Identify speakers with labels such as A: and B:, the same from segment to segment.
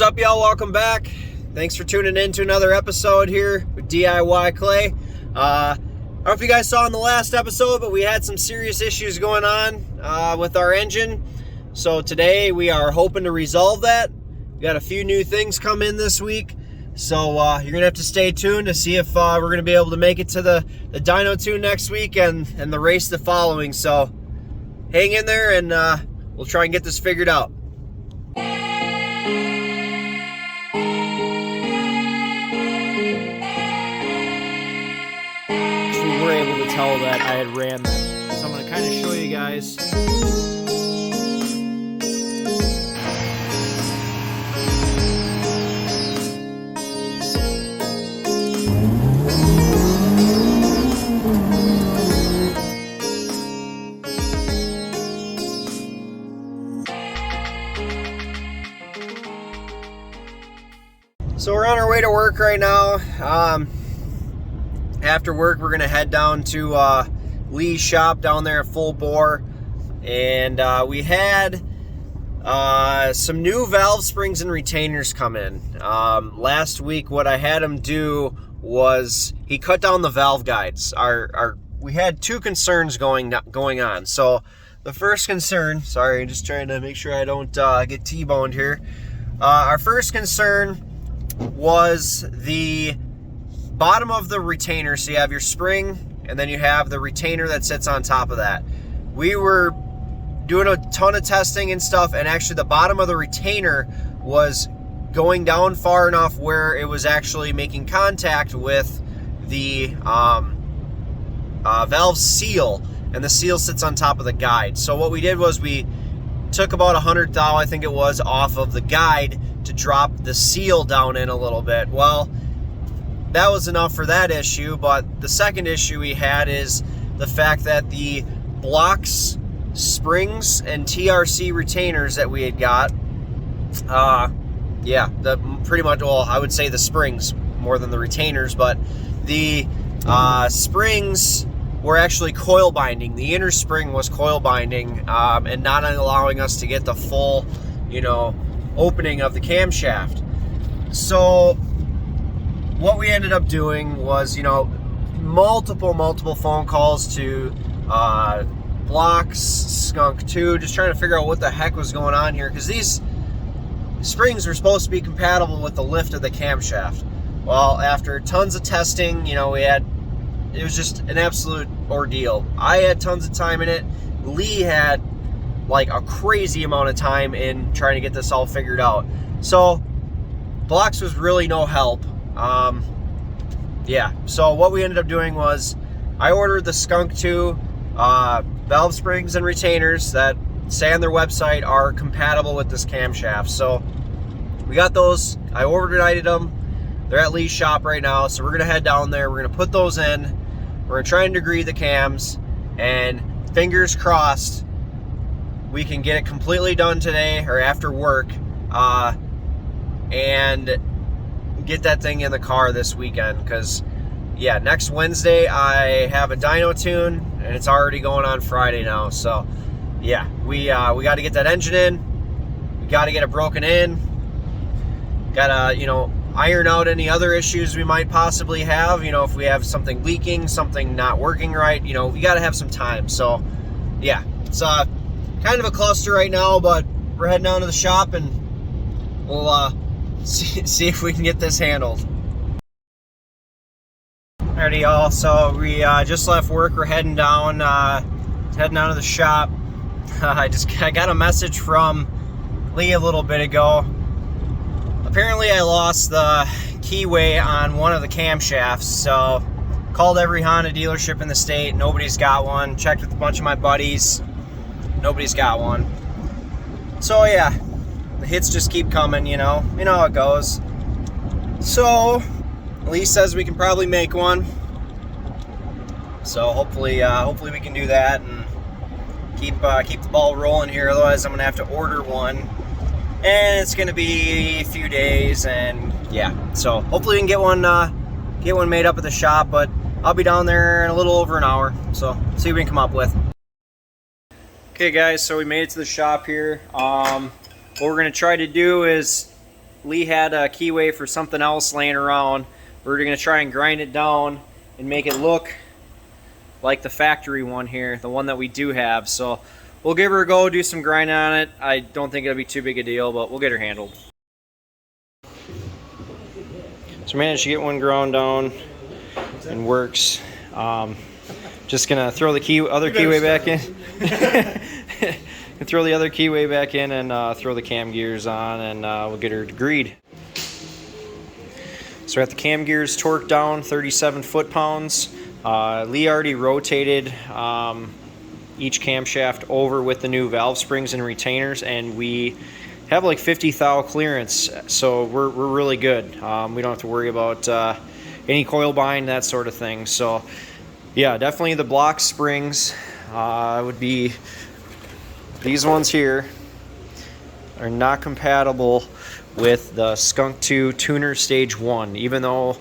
A: up, y'all? Welcome back. Thanks for tuning in to another episode here with DIY Clay. I don't know if you guys saw in the last episode, but we had some serious issues going on with our engine. So today we are hoping to resolve that. We got a few new things come in this week. So you're going to have to stay tuned to see if we're going to be able to make it to the dyno tune next week and the race the following. So hang in there and we'll try and get this figured out. We were able to tell that I had ran them. So I'm going to kind of show you guys. So we're on our way to work right now. After work, we're gonna head down to Lee's shop down there at Full Bore, and we had some new valve springs and retainers come in. Last week, what I had him do was he cut down the valve guides. We had two concerns going on. So the first concern, sorry, I'm just trying to make sure I don't get T-boned here. Our first concern was the bottom of the retainer. So you have your spring and then you have the retainer that sits on top of that. We were doing a ton of testing and stuff, and actually the bottom of the retainer was going down far enough where it was actually making contact with the valve seal, and the seal sits on top of the guide. So what we did was we took about 100 thou, I think it was, off of the guide to drop the seal down in a little bit. Well, that was enough for that issue, but the second issue we had is the fact that the blocks, springs, and TRC retainers that we had got, pretty much, well, I would say the springs more than the retainers, but the springs were actually coil binding. The inner spring was coil binding and not allowing us to get the full, opening of the camshaft. So what we ended up doing was, multiple phone calls to Blocks, Skunk 2, just trying to figure out what the heck was going on here, because these springs were supposed to be compatible with the lift of the camshaft. Well, after tons of testing, it was just an absolute ordeal. I had tons of time in it. Lee had like a crazy amount of time in trying to get this all figured out. So Blocks was really no help. So what we ended up doing was I ordered the Skunk 2 valve springs and retainers that say on their website are compatible with this camshaft. So we got those. I overnighted them. They're at Lee's shop right now, so we're gonna head down there. We're gonna put those in. We're gonna try and degree the cams, and fingers crossed we can get it completely done today or after work, and get that thing in the car this weekend. Because next Wednesday I have a dyno tune, and it's already going on Friday now. So we got to get that engine in. We got to get it broken in. Got to iron out any other issues we might possibly have. If we have something leaking, something not working right, we got to have some time. So it's kind of a cluster right now, but we're heading down to the shop and we'll see if we can get this handled. Alrighty, y'all. So we just left work. We're heading down to the shop. I got a message from Lee a little bit ago. Apparently I lost the keyway on one of the camshafts, so called every Honda dealership in the state. Nobody's got one. Checked with a bunch of my buddies. Nobody's got one. So the hits just keep coming, you know how it goes. So Lee says we can probably make one. So hopefully we can do that and keep the ball rolling here. Otherwise, I'm gonna have to order one, and it's gonna be a few days. And so hopefully we can get one made up at the shop. But I'll be down there in a little over an hour. So see what we can come up with. Okay, guys. So we made it to the shop here. What we're gonna try to do is Lee had a keyway for something else laying around. We're going to try and grind it down and make it look like the factory one here, the one that we do have. So we'll give her a go, do some grinding on it. I don't think it'll be too big a deal, but we'll get her handled. So we managed to get one ground down and works. Just gonna throw the other keyway back in. Throw the other keyway back in and throw the cam gears on, and we'll get her degreed. So we got the cam gears torqued down, 37 foot-pounds. Lee already rotated each camshaft over with the new valve springs and retainers, and we have like 50 thou clearance, so we're really good. We don't have to worry about any coil bind, that sort of thing. So yeah, definitely the block springs would be these ones here are not compatible with the Skunk 2 Tuner Stage 1, even though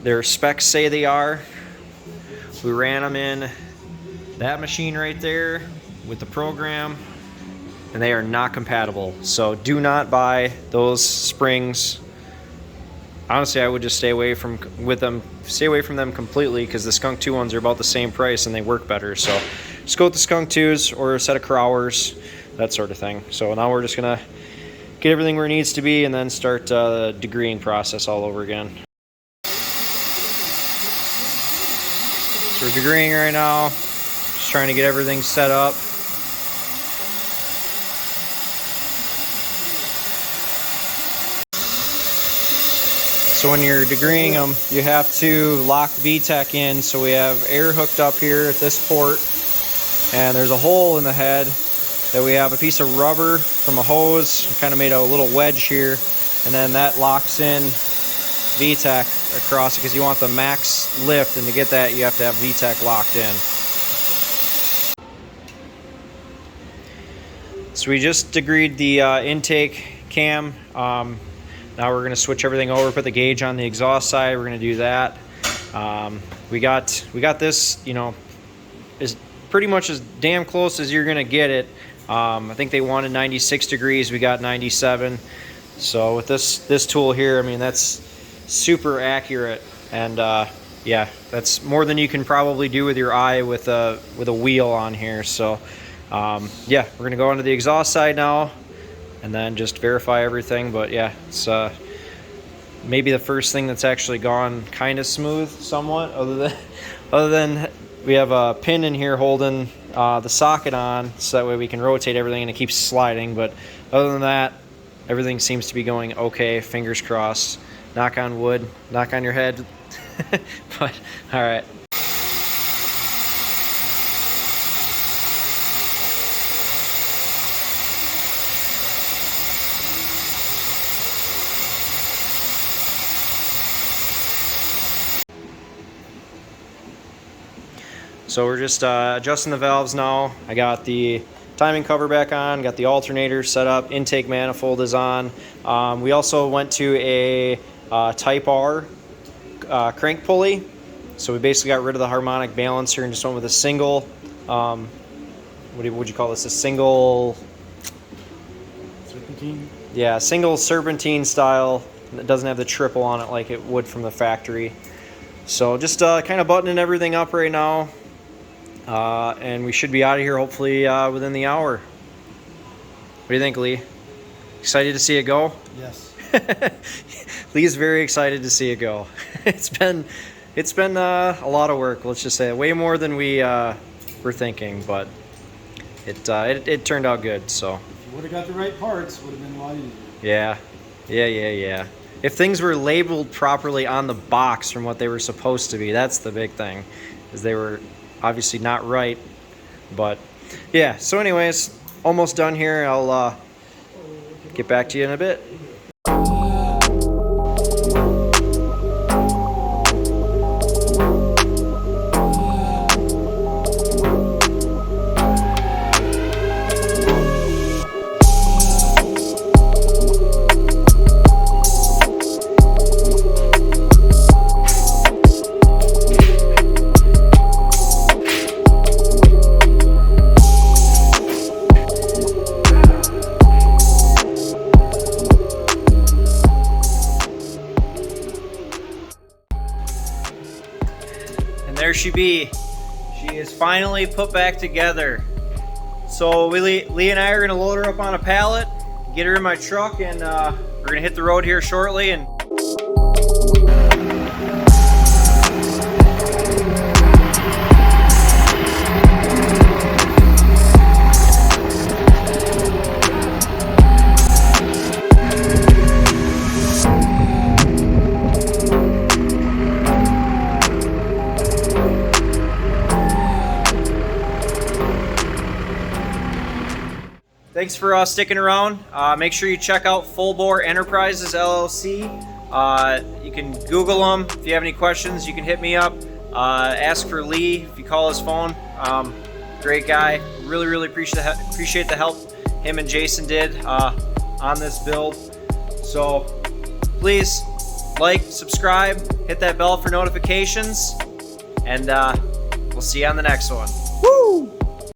A: their specs say they are. We ran them in that machine right there with the program, and they are not compatible. So do not buy those springs. Honestly, I would just stay away from them completely, because the Skunk 2 ones are about the same price and they work better. So just go with the Skunk 2s or a set of Crowers, that sort of thing. So now we're just gonna get everything where it needs to be and then start the degreeing process all over again. So we're degreeing right now, just trying to get everything set up. So when you're degreeing them, you have to lock Vtec in. So we have air hooked up here at this port, and there's a hole in the head that we have a piece of rubber from a hose, kind of made a little wedge here, and then that locks in Vtec across it, because you want the max lift, and to get that you have to have Vtec locked in. So we just degreed the intake cam. Now we're going to switch everything over, put the gauge on the exhaust side. We're going to do that. We got this, you know, is pretty much as damn close as you're going to get it. I think they wanted 96 degrees. We got 97. So with this tool here, I mean, that's super accurate, and yeah, that's more than you can probably do with your eye with a wheel on here. So yeah, we're going to go onto the exhaust side now, and then just verify everything. But yeah, it's maybe the first thing that's actually gone kind of smooth somewhat, other than we have a pin in here holding the socket on, so that way we can rotate everything and it keeps sliding. But other than that, everything seems to be going okay. Fingers crossed. Knock on wood, knock on your head. But all right. So we're just adjusting the valves now. I got the timing cover back on, got the alternator set up, intake manifold is on. We also went to a Type R crank pulley. So we basically got rid of the harmonic balancer and just went with a single, what would you call this? A single serpentine? Yeah, single serpentine style. It doesn't have the triple on it like it would from the factory. So just kind of buttoning everything up right now. And we should be out of here hopefully within the hour. What do you think, Lee? Excited to see it go?
B: Yes.
A: Lee's very excited to see it go. It's been a lot of work, let's just say, way more than we were thinking, but it turned out good. So
B: if you would have got the right parts, it would have been a lot easier.
A: Yeah. If things were labeled properly on the box from what they were supposed to be, that's the big thing, is they were obviously not right. But yeah, so anyways, almost done here. I'll get back to you in a bit.
C: she be. She is finally put back together. So Lee and I are gonna load her up on a pallet, get her in my truck, and we're gonna hit the road here shortly. And thanks for sticking around. Make sure you check out Full Bore Enterprises LLC. You can Google them. If you have any questions, you can hit me up. Ask for Lee if you call his phone. Great guy. Really appreciate the help him and Jason did on this build. So please like, subscribe, hit that bell for notifications, and we'll see you on the next one. Woo!